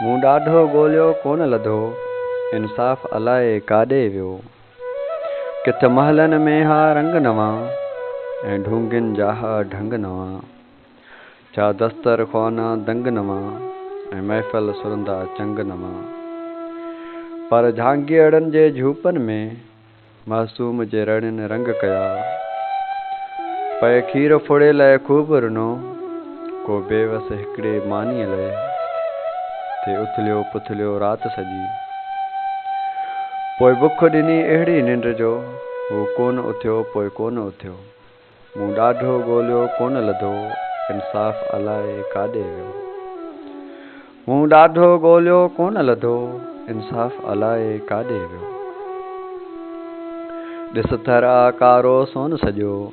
मूं ॾाढो ॻोल्हियो कोन लधो, इंसाफ़ अलाए काॾे वियो। किथ महलनि में हा रंग नवां ऐं ढूंगिन जा हा ढंग नवां। छा दस्तर ख़्वाना दंग नवां ऐं महफ़िल सुरंदा चंग नवां। पर झांगीअड़नि जे झूपनि में मासूम जे रड़ियुनि रंग कया। पए खीर फुड़े लाइ खूब रुनो, को बेवस हिकिड़े मानीअ लाइ थे उथलियो पुथलियो राति सॼी। पोइ बुख ॾिनी अहिड़ी निंड जो हू कोन उथियो पोइ कोन उथियो। मूं ॾाढो ॻोल्हियो कोन लधो, इंसाफ़ अलाए काॾे वियो। मूं ॾाढो ॻोल्हियो कोन लधो, इंसाफ़ अलाए काॾे वियो। ॾिस थर आकारो सोन सॼो,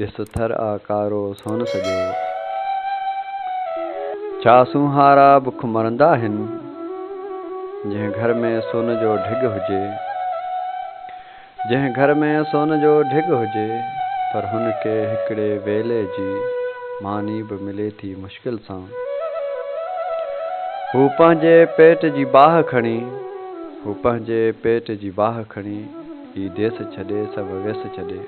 ॾिस थर आकारो सोन सॼो। छा सुहारा बुख मरंदा आहिनि, जंहिं घर में सोन जो ढिघ हुजे। जंहिं घर में सोन जो ढिघ हुजे, पर हुनखे हिकिड़े वेले जी मानी बि मिले थी मुश्किल सां। हू पंहिंजे पेट जी बाह खणी, हू पंहिंजे पेट जी बाह खणी ही देस छॾे सभु वेस छॾे।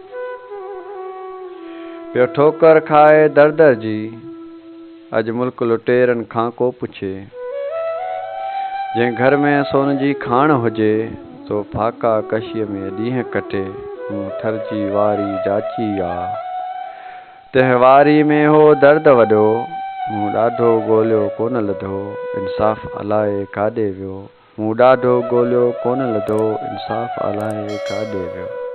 पियो ठोकर खाए दर दर जी, अॼु मुल्क लुटेरनि खां को पुछे। जंहिं घर में सोन जी खाण हुजे, सो फाका कशीअ में ॾींहं कटे। मूं ठरजी वारी जाची आ, तंहिं वारी में हो दर्द वॾो। मूं ॾाढो ॻोल्हियो कोन लधो, इंसाफ़ अलाए काॾे वियो। मूं ॾाढो ॻोल्हियो कोन लधो, इंसाफ़ अलाए काॾे वियो।